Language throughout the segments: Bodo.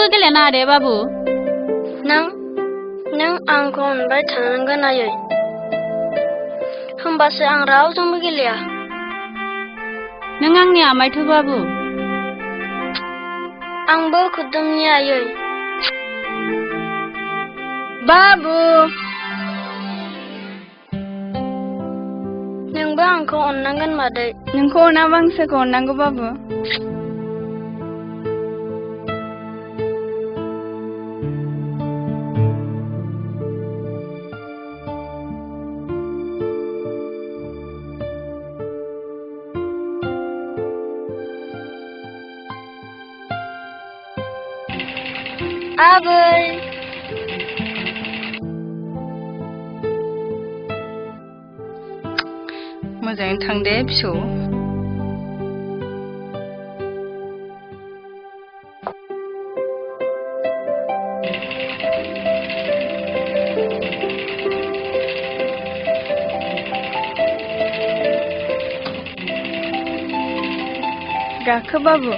नोंबो गेलेनो दे बाबु नों आंखौ अनबाय थानांगोन आयै होमबासो आं रावजोंबो गेलेया नों आंनि आमायथ' बाबु आंबो खुदुमनि आयै बाबु नोंबो आंखौ अननांगोन मादै नोंखौ अनाबा आं सोरखौ अननांगौ बाबु आबै मोजाङै थां दे फिसौ गाखो बाबु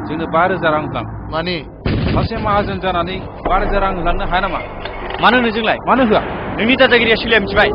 जोंनो 5,000 रां होलां माने सासे माहाजोन जानानै 5,000 रां होलांनो हाया नामा मानो होनो जोंलाय मानो होआ नोंनि दादागिरिया सोलिया मिथिबाय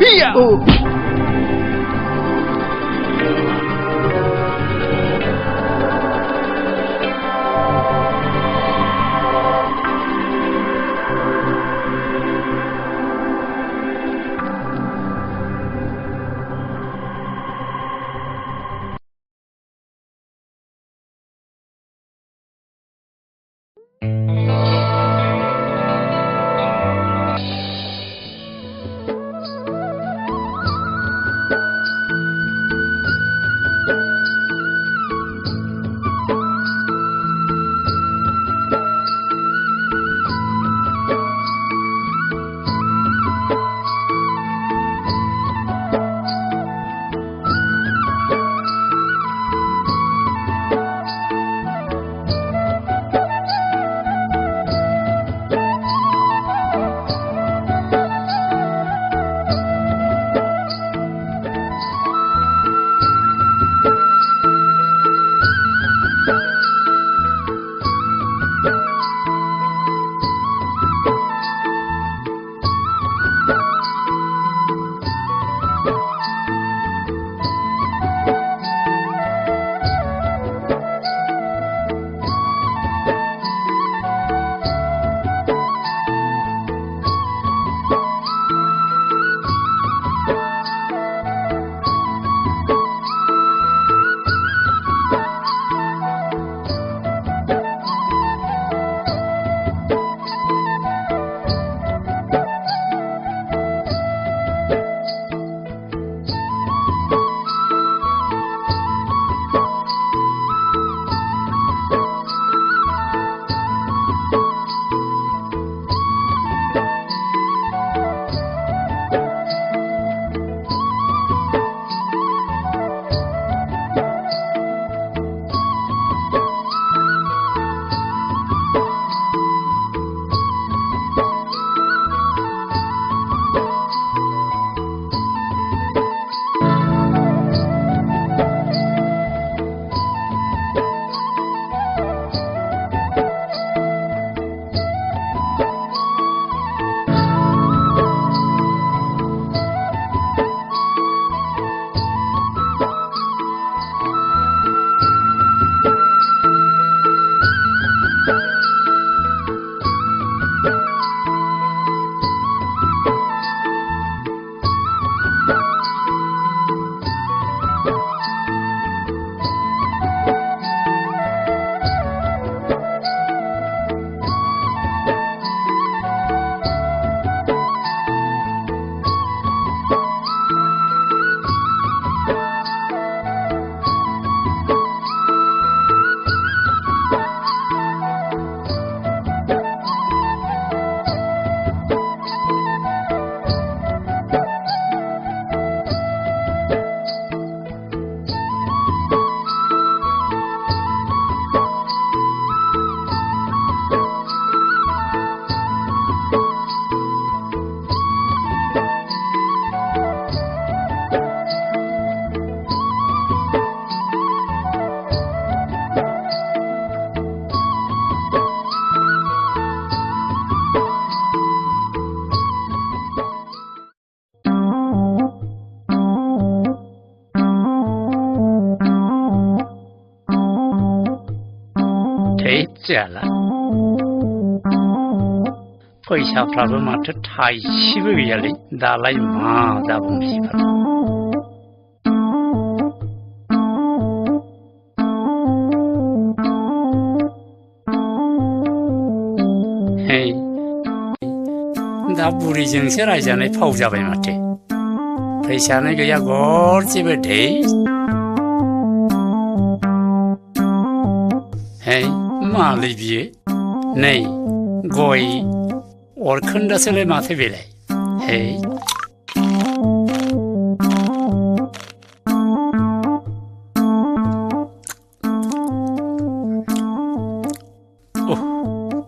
히야! जाला फैसाफ्राबो माथो थाइसेबो गैयालै दालाय मा जाबावनोसै दा बुरिजोंसो रायजानाय फाव जाबाय माथो फैसायानो गैया गरसेबो दै हे मालै बियो नै गय अरखोन्दासोलाय माथो बेलाय हे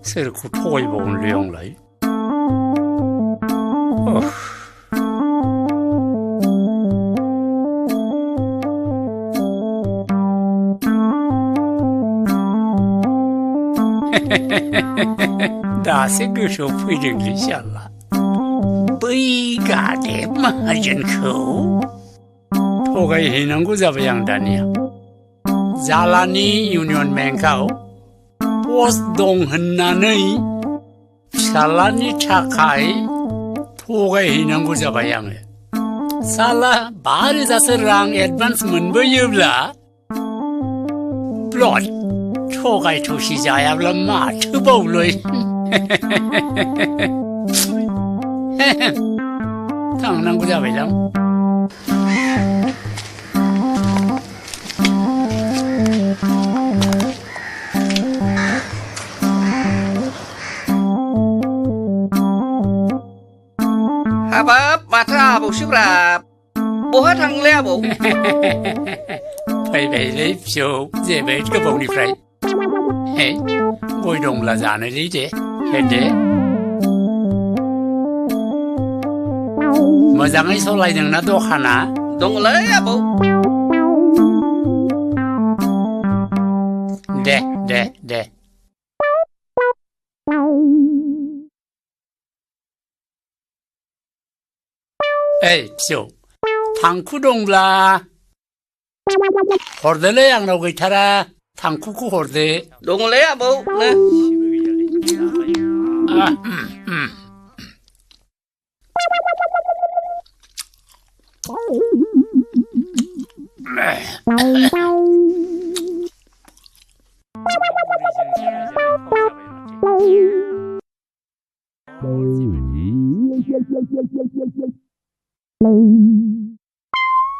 सोरखौ थगायबावनोलै आंलाय दासो गोसोआव फैदोंलै साला बै गादे माहाजोनखौ थगायहैनांगौ जाबाय आं दानिया जालानि इउनियन बेंकआव पस्ट दं होननानै फिसालानि थाखाय थगायहैनांगौ जाबाय आङो साला 5,000सो रां एडभान्स मोनबोयोब्ला ब्लड थगाय थसि जायाब्ला माथो बावलै थांनांगौ जाबायलां हाबाब माथो आबौसोब्रा बहा थांलै आबौ फैबायलै फिसौ जोबोद गोबावनिफ्राय हे गय दंब्ला जानोलै दे हेदे मोजाङै सलायदोंना दखाना दङलै आबौ दे दे दे ओइ फिसौ थांखु दंब्ला हरदोलै आंनाव गैथारा थांखुखौ हरदो दङलै आबौ नो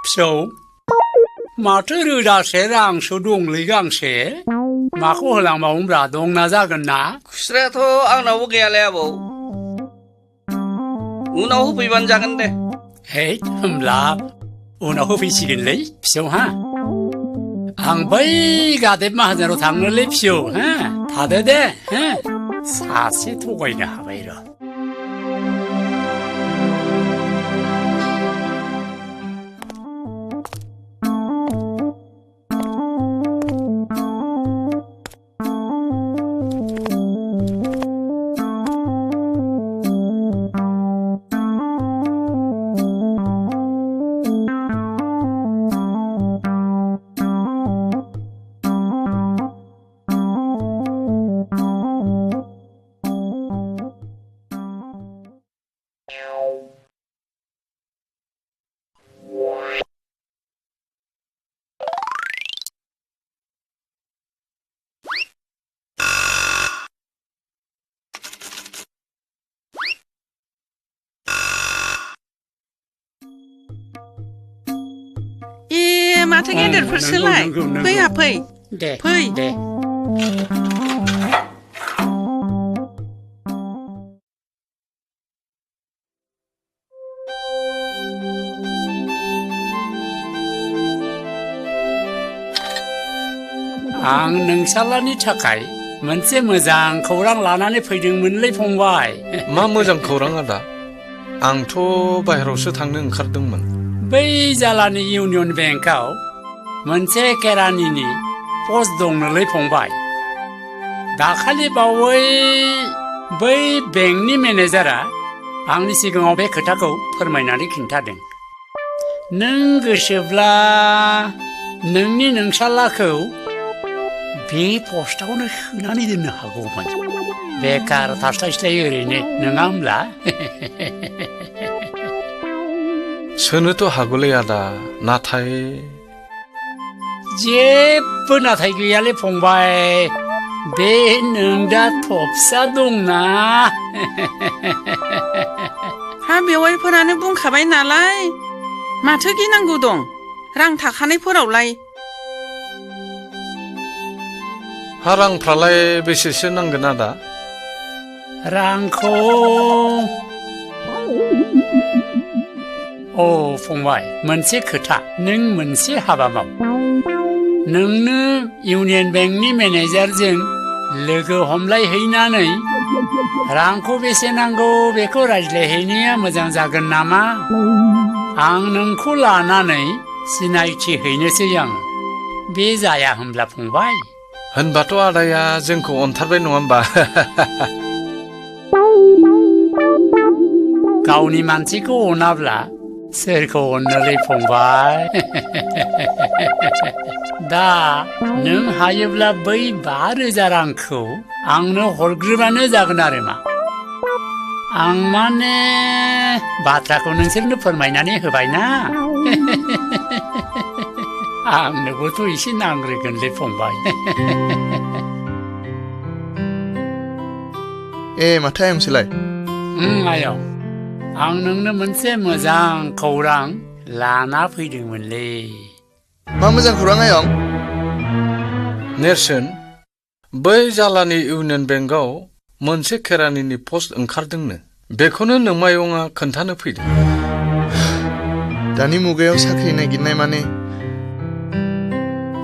फिसौ माथो रोदासे रांसो दंलै गांसे माखौ होलांबावोब्रा दंना जागोन ना खुस्रायाथ' आंनावबो गैयालै आबौ उनाव होफैबानो जागोन दे हे होमब्ला उनाव होफैसिगोनलै फिसौ हा आं बै गादेब माहाजोनाव थांनोलै फिसौ हा थादो दे हा सासे थगायनो हाबाय र' माथो गेदेरफोरसोलाय फै फै दे फै दे आं नोंसालानि थाखाय मोनसे मोजां खौरां लानानै फैदोंमोनलै फंबाय मा मोजां खौरां आदा आंथ' बाहेरावसो थांनो ओंखारदोंमोन बै जालानि इउनियन बेंकआव मोनसे केरानिनि पस्ट दंनोलै फंबाय दाखालि बावै बै बेंकनि मेनेजारा आंनि सिगाङाव बे खोथाखौ फोरमायनानै खिन्थादों नों गोसोब्ला नोंनि नोंसालाखौ बे पस्टआवनो सोनानै दोननो हागौमोन बेकार थास्लायस्लाय ओरैनो नङा होमब्ला सोनोथ' हागौलै आदा नाथाय जेबो नाथाय गैयालै फंबाय बे नों दा थफसा दंना हा बेवाइफोरानो बुंखाबाय नालाय माथो गिनांगौ दं रां थाखानायफोरावलाय हा रांफ्रालाय बेसेसो नांगोन आदा रांखौ अ फंबाय मोनसे खोथा नों मोनसे हाबा माव नोंनो इउनियन बेंकनि मेनेजारजों लोगो हमलायहैनानै रांखौ बेसे नांगौ बेखौ रायज्लायहैनाया मोजां जागोन नामा आं नोंखौ लानानै सिनायथि हैनोसै आं बे जाया होमब्ला फंबाय होनबाथ' आदाया जोंखौ अनथारबाय नङा होमबा गावनि मानसिखौ अनाब्ला सोरखौ अननोलै फंबाय दा नों हायोब्ला बै 5,000 रांखौ आंनो हरग्रोबानो जागोन आरो मा आं माने बाथ्राखौ नोंसोरनो फोरमायनानै होबायना आंनोबोथ' एसे नांग्रोगोनलै फंबाय माथो आयंसोलाय आयं आं नोंनो मोनसे मोजां खौरां लाना फैदोंमोनलै मा मोजां खौरां आयं नेरसोन बै जालानि इउनियन बेंकआव मोनसे केरानिनि पस्ट ओंखारदोंनो बेखौनो नोमायंआ खोन्थानो फैदों दानि मुगायाव साख्रि नागिरनाय माने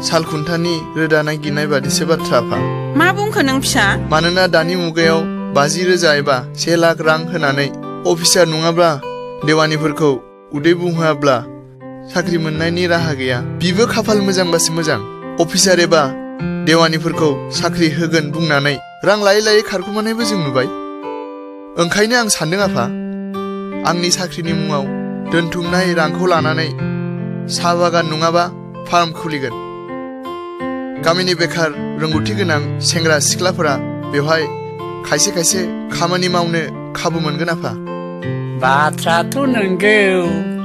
सालखुन्थानि रोदा नागिरनाय बादिसो बाथ्रा आफा मा बुंखो नों फिसा मानोना दानि मुगायाव 50,000 एबा 1 लाख रां होनानै अफिसार नङाब्ला देवानिफोरखौ उदै बुंहोआब्ला साख्रि मोननायनि राहा गैया बिबो खाफाल मोजांबासो मोजां अफिसार एबा देवानिफोरखौ साख्रि होगोन बुंनानै रां लायै लायै खारखुमानायबो जों नुबाय ओंखायनो आं सानदों आफा आंनि साख्रिनि मुङाव दोनथुमनाय रांखौ लानानै साहा बागान नङाबा फार्म खुलिगोन गामिनि बेखार रोंगौथि गोनां सेंग्रा सिख्लाफोरा बेवहाय खायसे खायसे खामानि मावनो खाबु मोनगोन आफा बाथ्राथ' नंगौ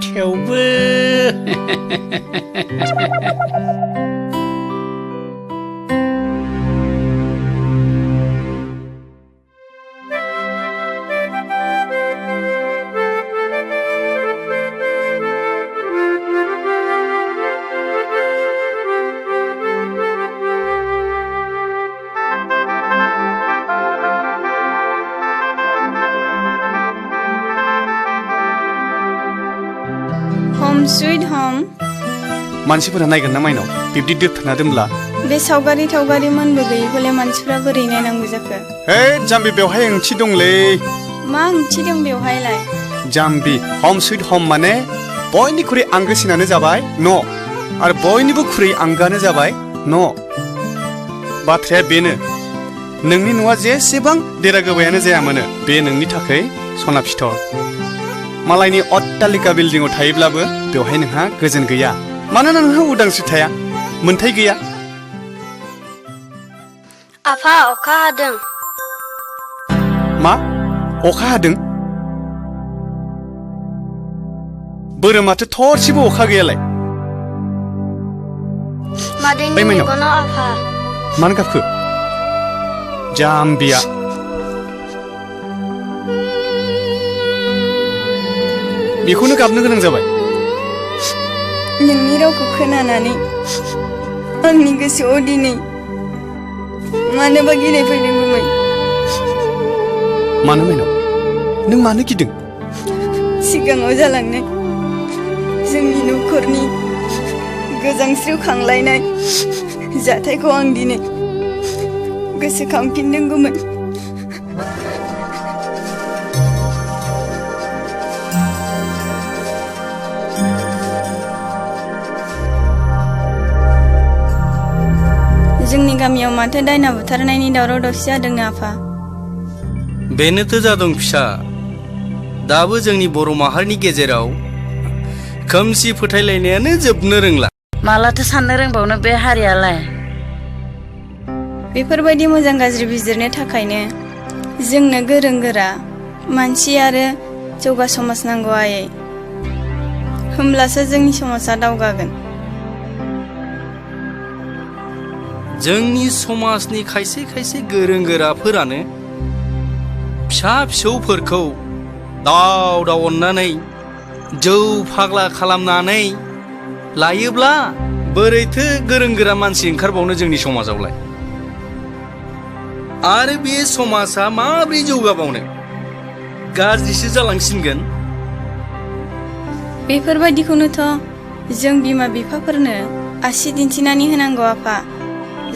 थेवबो हम स्वीट हम मानसिफोरा नायगोन ना माइनाव बिब्दि दोबथाना दोनब्ला बे सावगारि थावगारि मोनबो गैयिखौलाय मानसिफ्रा बोरै नायनांगौ जाखो जाम्बि बेवहाय ओंथि दंलै मा ओंथि दं बेवहायलाय जाम्बि हम स्वीट हम माने बयनिख्रुइ आंगोसिनानो जाबाय न' आरो बयनिबोख्रुइ आंगानो जाबाय न' बाथ्राया बेनो नोंनि न'आ जेसेबां देरा गोबायानो जाया मानो बे नोंनि थाखाय सना फिथर मालायनि अट्टालिका बिल्डिंआव थायोब्लाबो बेवहाय नोंहा गोजोन गैया मानोना नोंहा उदांस्रि थाया मोन्थाय गैया आफा अखा हादों मा अखा हादों बोरो माथो थरसेबो अखा गैयालाय मादैनि ओइ माइनाव। मेगनाव आफा मानो गाबखो जाम्बिया बेखौनो गाबनो गोनां जाबाय नोंनि रावखौ खोनानानै आंनि गोसोआव दिनै मानोबा गिनाय फैदों गुमै मानो माइनाव नों मानो गिदों सिगाङाव जालांनाय जोंनि न'खरनि गोजांस्रिउ खांलायनाय जाथायखौ आं दिनै गोसोखांफिनदों गुमै जोंनि गामियाव माथो दायना बुथारनायनि दावराव दावसि जादोंनो आफा बेनोथ' जादों फिसा दाबो जोंनि बर' माहारिनि गेजेराव खोमसि फोथायलायनायानो जोबनो रोंला मालाथो साननो रोंबावनो बे हारियालाय बेफोरबायदि मोजां गाज्रि बिजिरनो थाखायनो जोंनो गोरों गोरा मानसि आरो जौगा समाज नांगौ आयै होमब्लासो जोंनि समाजा दावगागोन जोंनि समाजनि खायसे खायसे गोरों गोराफोरानो फिसा फिसौफोरखौ दाव दाव अननानै जौ फाग्ला खालामनानै लायोब्ला बोरैथो गोरों गोरा मानसि ओंखारबावनो जोंनि समाजावलाय आरो बे समाजा माब्रै जौगाबावनो गाज्रिसो जालांसिनगोन बेफोरबायदिखौनोथ' जों बिमा बिफाफोरनो आसि दिन्थिनानै होनांगौ आफा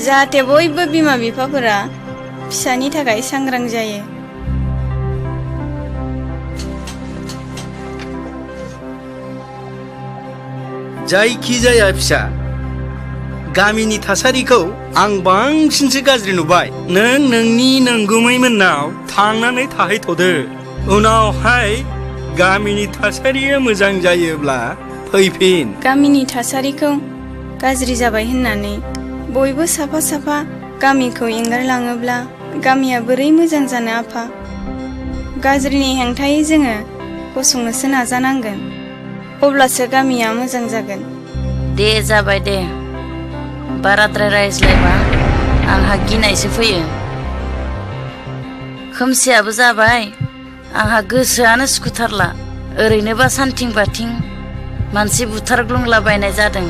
जाहाथे बयबो बिमा बिफाफोरा फिसानि थाखाय सांग्रां जायो जायखिजाया फिसा गामिनि थासारिखौ आं बांसिनसो गाज्रि नुबाय नों नोंनि नंगुमै मोननाव थांनानै थाहैथ'दो उनावहाय गामिनि थासारिया मोजां जायोब्ला फैफिन। गामिनि थासारिखौ गाज्रि जाबाय होननानै बयबो साफा साफा गामिखौ एंगारलाङोब्ला गामिया बोरै मोजां जानो आफा? गाज्रिनि हेंथायै जोङो गसंनोसो नाजानांगोन, अब्लासो गामिया मोजां जागोन। दे जाबाय दे, बाराद्राय रायज्लायबा आंहा गिनायसो फैयो। खोमसियाबो जाबाय, आंहा गोसोआनो सुखुथारला। ओरैनोबा सानथिं बाथिं मानसि बुथारग्लुंलाबायनाय जादों।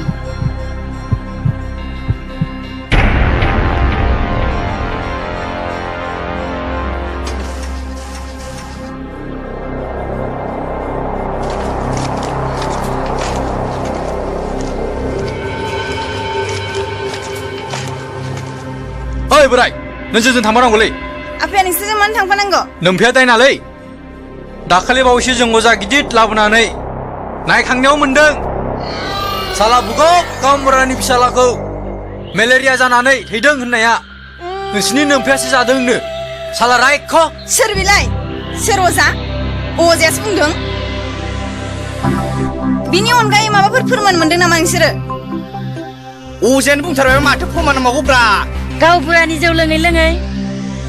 ओइ बोराय, नों जोंजों थांफानांगौलै। आफाया नोंसोरजों मानो थांफानांगौ? नोमफाया दायनालै। दाखालि बावैसो जों अजा गिदिर लाबोनानै नायखांनायाव मोनदों साला बुगब गावबुरानि फिसालाखौ मेलेरिया जानानै थैदों होननाया नोंसिनि नोमफायासो जादोंनो। साला रायख'। सोर बिलाय? सोर अजा? अजायासो बुंदों। बिनि अनगायै माबाफोर फोरमान मोनदों नामा नोंसोरो? अजायानो बुंथारबाय माथो फोरमान नांबावगौब्रा? गावबुरानि जौ लोङै लोङै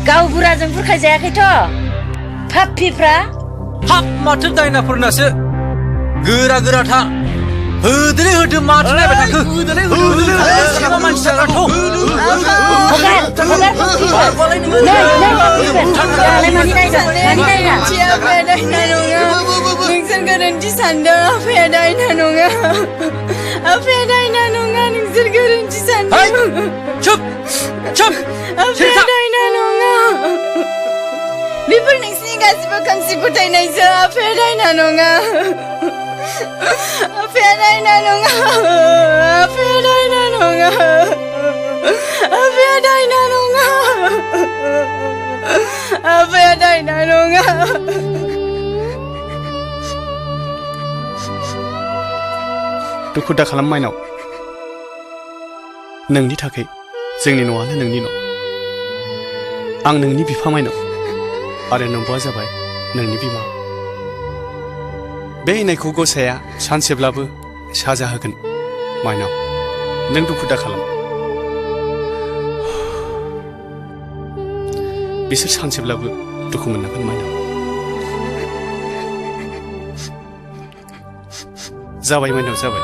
गावबुराजों बुरखायजायाखैथ'। फाफ्पिफ्रा हाब माथो दायनाफोरनासो गोरा गोराथार। होदोलै होदो माथो नायबाय थाखो? होदोलै मानसि जाग्राथ'। नोंसोर गोरोन्थि सानदों। आफाया दायना नङा, आफाया दायना नङा, नोंसोर गोरोन्थि सानदों। चुप चुप। आफाया दायना नङा। बेफोर नोंसिनि गासिबो खोमसि फोथायनायसो। आफाया दायना नङा, आफाया दायना नङा, आफाया दायना नङा, आफाया दायना नङा, आफाया दायना नङा। दुखु दा खालाम माइनाव, नोंनि थाखाय जोंनि न'आनो नोंनि न'। आं नोंनि बिफा माइनाव आरो नोंबुआ जाबाय नोंनि बिमा। बे इनायखौ गसाया सानसेब्लाबो साजा होगोन माइनाव, नों दुखु दा खालाम। बिसोर सानसेब्लाबो दुखु मोननांगोन माइनाव। जाबाय माइनाव जाबाय।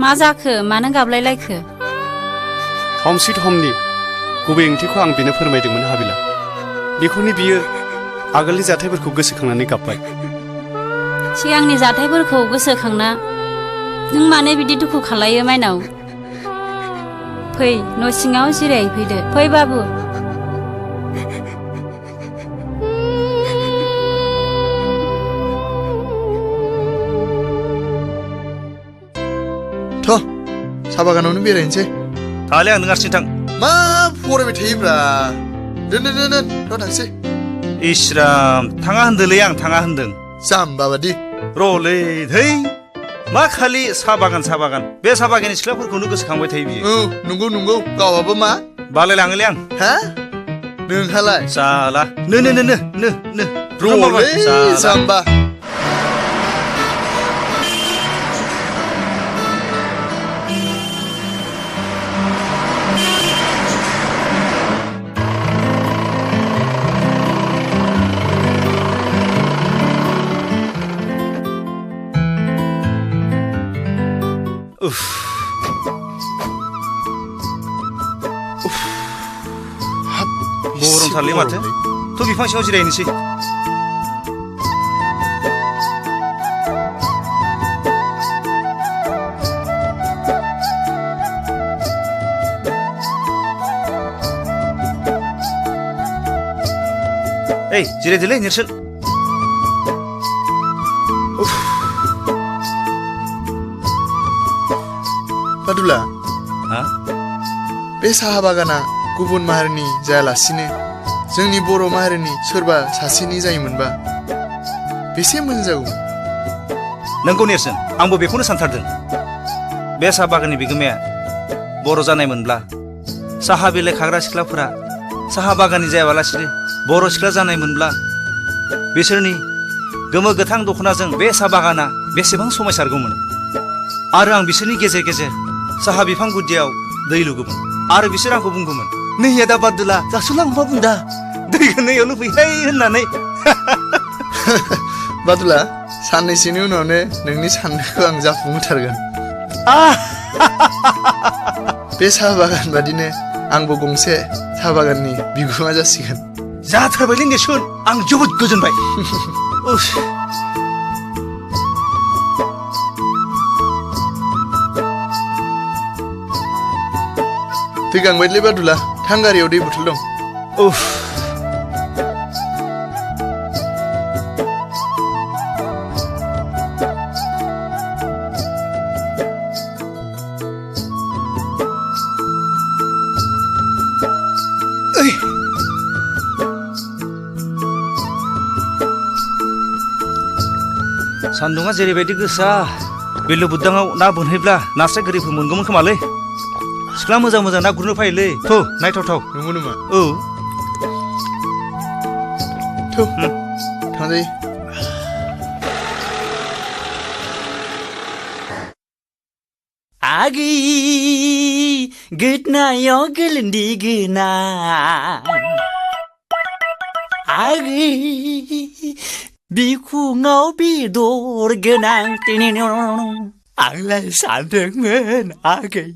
मा जाखो? मानो गाबलायलायखो? हम स्वीट हमनि गुबै ओंथिखौ आं बेनो फोरमायदोंमोन हाबिला। बेखौनो बियो आगोलनि जाथायफोरखौ गोसोखांनानै गाबबाय। सिगांनि जाथायफोरखौ गोसोखांना नों मानो बिदि दुखु खालायो माइनाव? फै न' सिङाव जिरायफैदो। फै बाबु। साहा बागानावनो बेरायनोसै। थाले आं नोंहारसिं थां। मा फरायबाय थायोब्रा? दोन थांसै। इस्राम थाङा होनदोंलै, आं थाङा होनदों। जाम्बा बादि। र'लै धै, मा खालि साहा बागान बे साहा बागाननि सिख्लाफोरखौनो गोसोखांबाय थायो बियो। औ नंगौ गावाबो मा बालायलाङोलै आं। हा नोंहालाय? जाला र'लै जाम्बा। गरमथारलै माथो। थ' बिफां सिङाव जिरायनोसै। ओइ जिरायदोलै नेरसोन। फादुला, हा? बे साहा बागाना गुबुन माहारिनि जायालासिनो जोंनि बर' माहारिनि सोरबा सासेनि जायोमोनबा बेसे मोजां जागौमोन। नोंगौ नेरसोन, आंबो बेखौनो सानथारदों। बे साहा बागाननि बिगोमाया बर' जानायमोनब्ला साहा बिलाइ खाग्रा सिख्लाफोरा साहा बागाननि जायाबालासिनो बर' सिख्ला जानायमोनब्ला बिसोरनि गोमो गोथां दख'नाजों बे साहा बागाना बेसेबां समायसारगौमोन। आरो आं बिसोरनि गेजेर गेजेर साहा बिफां गुदियाव दै लुगौमोन आरो बिसोर आंखौ बुंगौमोन, नै आदा बादुला जासुला मा बुंदा दैखौ नैयाव लुबैहाय होननानै। बादुला, साननैसोनि उनावनो नोंनि साननायखौ आं जाफुंहोथारगोन। बे साहा बागान बादिनो आंबो गंसे साहा बागाननि बिगोमा जासिगोन। जाथारबायलै नेसुन, आं जोबोद गोजोनबाय। दै गांबायलै बादुला, थांगारियाव दै बथल दं। सान्दुङा जेरैबायदि गोसा, बे लुबुदाङाव ना बोनहैब्ला नास्राय गोरिफोर मोनगौमोन खोमालै। सिख्ला मोजां मोजां ना गुरनो फैयोलै। थौ नायथावथाव। नंगौ नामा? औ। थौ थांजायो। आगै गोदनायाव गोलोन्दै गोनां, आगै बिखुङाव बेदर गोनां, आंलाय सानदोंमोन आगै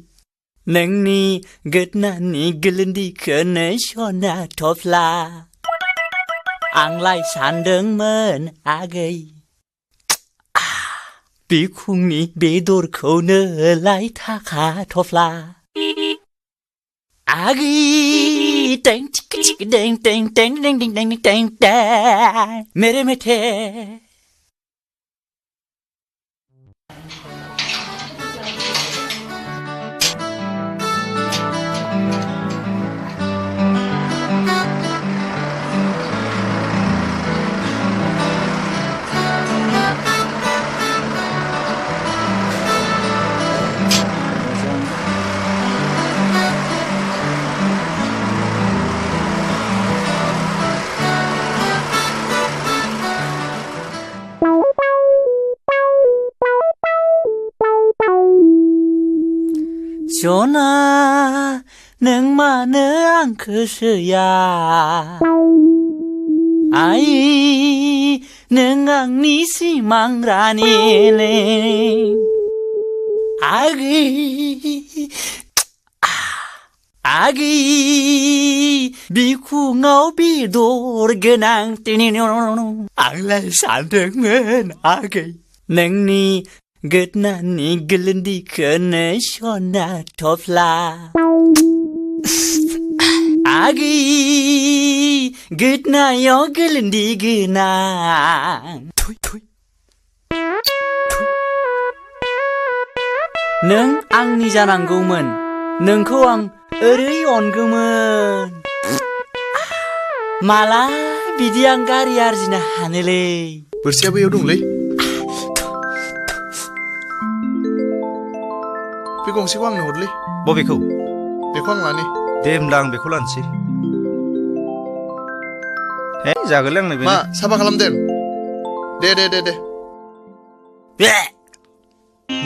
नोंनि गोदनानि गोलोन्दैखौनो सना थफ्ला। आंलाय सानदोंमोन आगै बिखुंनि बेदरखौनो लाय थाखा थफ्ला। आगै टें टिक टिक टें टें टें टें टें टें टें टें मेरे मेठे। सना नों मानो आंखौ सोया, आइ नों आंनि सिमां रानिले। आगै आगै बिखुङाव बेदर गोनां, आंलाय सानदोंमोन आगै नोंनि गोदनानि गोलोन्दैखौनो सना थफ्ला। आगै गोदनायाव गोलोन्दै गोनां, नों आंनि जानांगौमोन, नोंखौ आं ओरै अनगौमोन। माला बिदि आं गारि आरजिनो हानोलै। बोरसिया बैयाव दंलै। बे गंसेखौ आंनो हरलै। बबेखौ? बेखौ आं लानि। दे होमब्ला आं बेखौ लानोसै। हे जागोनलै आंनो बे। मा साफा खालामदों? दे दे दे दे।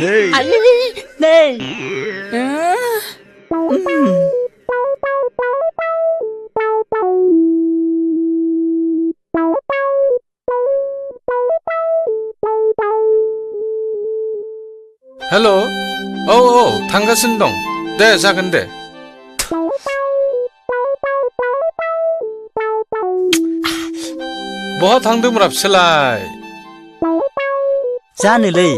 नै हेल'। औ थांगासिनो दं। दे जागोन दे। बहा थांदोंब्रा फिसालाय? जानोलै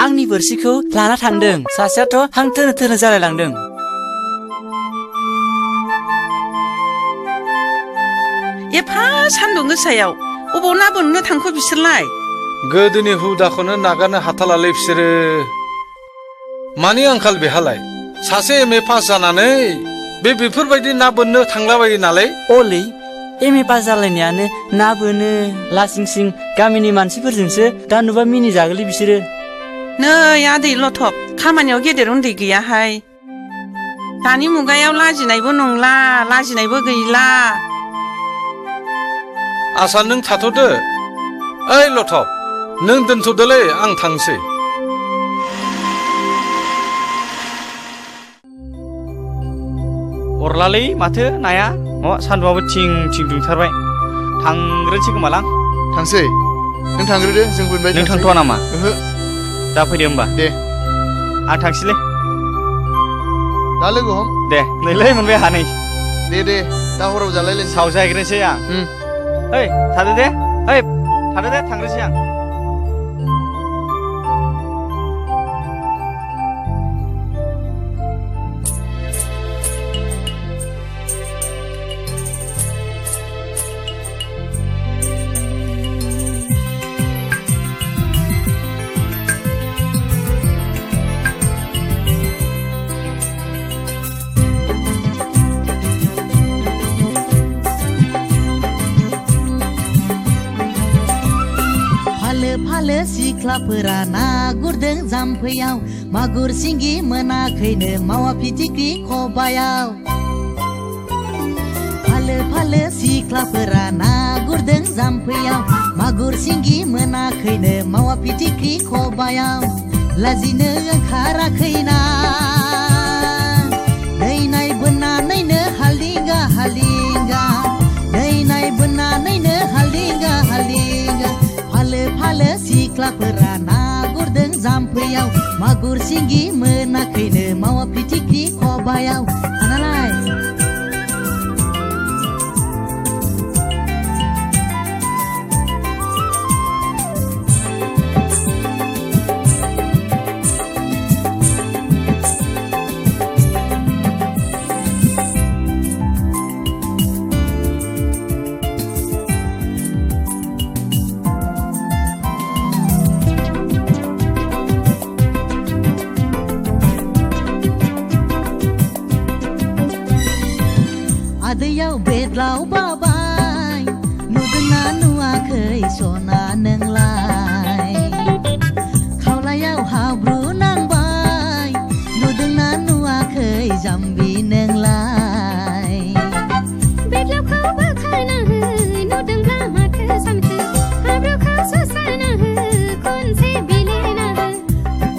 आंनि बोरसिखौ लाना थांदों। सासेयाथ' हां थोनो थोनो जालायलांदों। एफा सान्दुं गोसायाव अबाव ना बोननो थांखो बिसोरलाय? गोदोनि हुदाखौनो नागारनो हाथालालै बिसोरो। मानि आंखाल बेहालाय? सासे एम ए पास जानानै बेफोरबायदि ना बोननो थांलाबायो नालाय। अलै एम ए पास जालायनायानो ना बोनो लासिं सिं गामिनि मानसिफोरजोंसो दा नुबा मिनिजागोलै बिसोरो। नै आदै लथब, खामानियाव गेदेर उन्दै गैयाहाय। दानि मुगायाव लाजिनायबो नंला लाजिनायबो गैला आसा नों थाथ'दो ओइ लथब नों दोनथ'दोलै आं थांसै अरलालै माथो नाया सान्दुंआबो थिं थिं दुंथारबाय थांग्रोनोसै खोमालां थांसै नों थांग्रोदो जों बोनबाय नों थांथ'वा नामा ओहो दा फैदो होमबा दे आं थांसैलै दा लोगो हम दे नैलै मोनबाय आंहा नै दे दा हराव जालायलायनोसै साव जाहैग्रोनोसै आं ओइ थादो दे थांग्रोसै आं फालो सिख्लाफोरा ना गुरदों जाम्फैयाव मागुर सिंगि मोनाखैनो मावा फिथिख्रि खबायाव फालो सिख्लाफोरा ना गुरदों जाम्फैयाव मागुर सिंगि मोनाखैनो मावा फिथिख्रि खबायाव लाजिनो ओंखाराखैना दैनाय बोननानैनो हालिंगा दैनाय बोननानैनो हालिंगा फालो सिख्लाफोरा ना गुरदों जाम्फैयाव मागुर सिंगि मोनाखैनो मावा फिथिख्रि खबायाव थानालाय आदैयाव बेदलाव बाबाय नुदोंना नुवाखै सना नोंलाय खावलायाव हाब्रु नांबाय नुदोंना नुवाखै जाम्बि नोंलाय बेदलावखौ बोखारना हो नुदोंब्ला माथो सानखो हाब्रुखौ सुस्राना हो खनसे बिलिना हो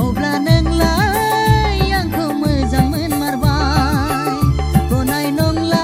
अब्ला नोंलाय आंखौ मोजां मोनमारबाय गनाय नंला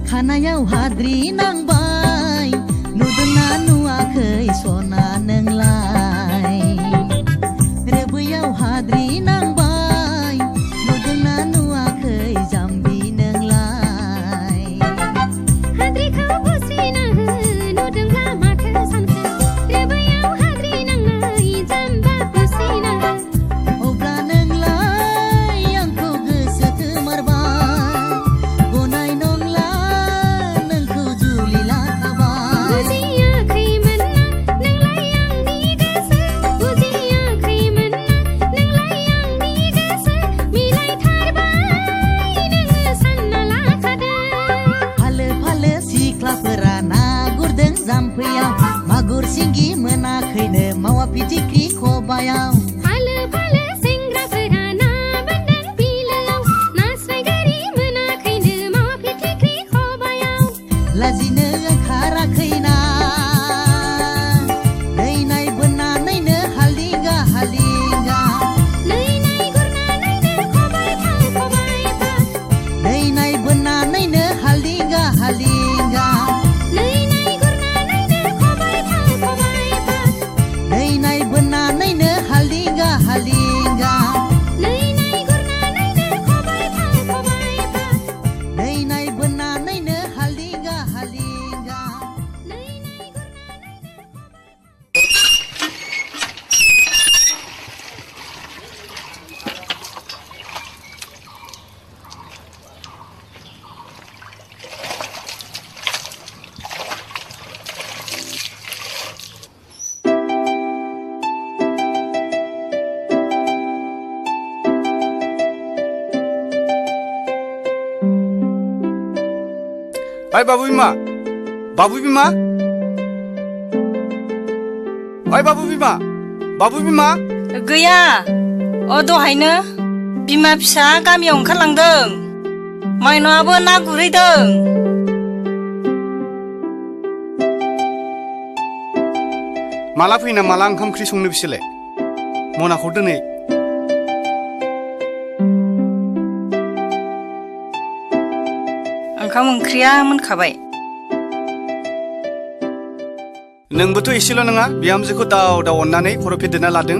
खानायाव हाद्रि नांबाय नुदोंना नुवाखै सना नोंलाय रेबैयाव हाद्रि नांबाय नुदोंना नुवाखै जाम्बि नोंलाय हाद्रिखौ बुस्रिना हो नुदोंब्ला माथो सानखो रेबैयाव हाद्रि नांनाय जाम्बा बुस्रिना हो अब्ला नोंलाय आंखौ गोसो खोमारबाय गनाय नंला नोंखौ जुलि खबायाव फालो फालो सेंग्राफोरा ना बोनदों बिलोआव नास्राय गोरि मोनाखैनो मावा फिथिख्रि खबायाव लाजिनो ओंखाराखैना दैनाय बोननानैनो हालिंगा हालिंगा नैनाय गुरनानैनो खबायफा खबायफा दैनाय बोननानैनो हालिंगा हालिंगा नैनाय गुरनानैनो खबायफा खबायफा दैनाय बोननानैनो हालिंगा हालिंगा नैनाय गुरनानैनो खबायफा खबायफा दैनाय बोननानैनो हालिंगा हालिंगा ओइ बाबु बिमा बाबु बिमा ओइ बाबु बिमा बाबु बिमा गैया दहायनो बिमा फिसा गामियाव ओंखारलांदों माइनावआबो ना गुरहैदों माला फैना माला ओंखाम ओंख्रि संनो बिसोरलाय मनाखौ दोनै ओंखाम ओंख्रिया मोनखाबाय नोंबोथ' एसेल' नङा बिहामजोखौ दाव दाव अननानै खर' फेदेरना लादों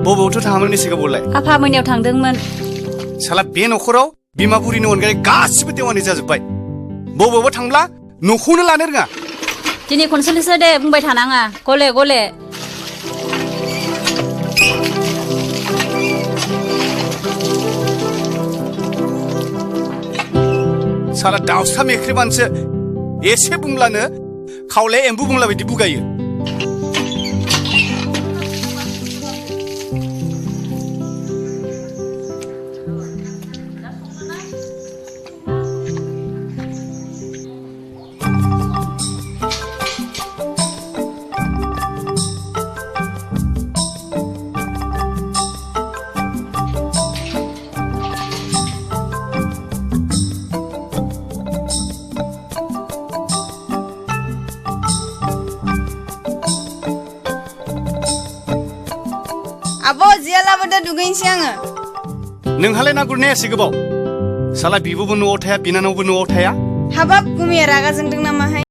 बबावथ' थाङामोन एसे गोबावलाय आफा मोनायाव थांदोंमोन साला बे न'खराव बिमा बुरिनि अनगायै गासिबो देवानि जाजोब्बाय बबावबा थांब्ला न'खौनो लानो रोङा दिनै खनसेल'सो दे बुंबाय थानाङा गले गले साला दाउसा मेख्रेबानोसो एसे बुंब्लानो खावले एम्बु बुंला बायदि बुगायो आब' जिया लाबोदो दुगैनोसै आङो नोंहालाय ना गुरनाया एसे गोबाव साला बिब'बो न'आव थाया बिनानावबो न'आव थाया हाबाब गुमिया रागा जोंदों नामाहाय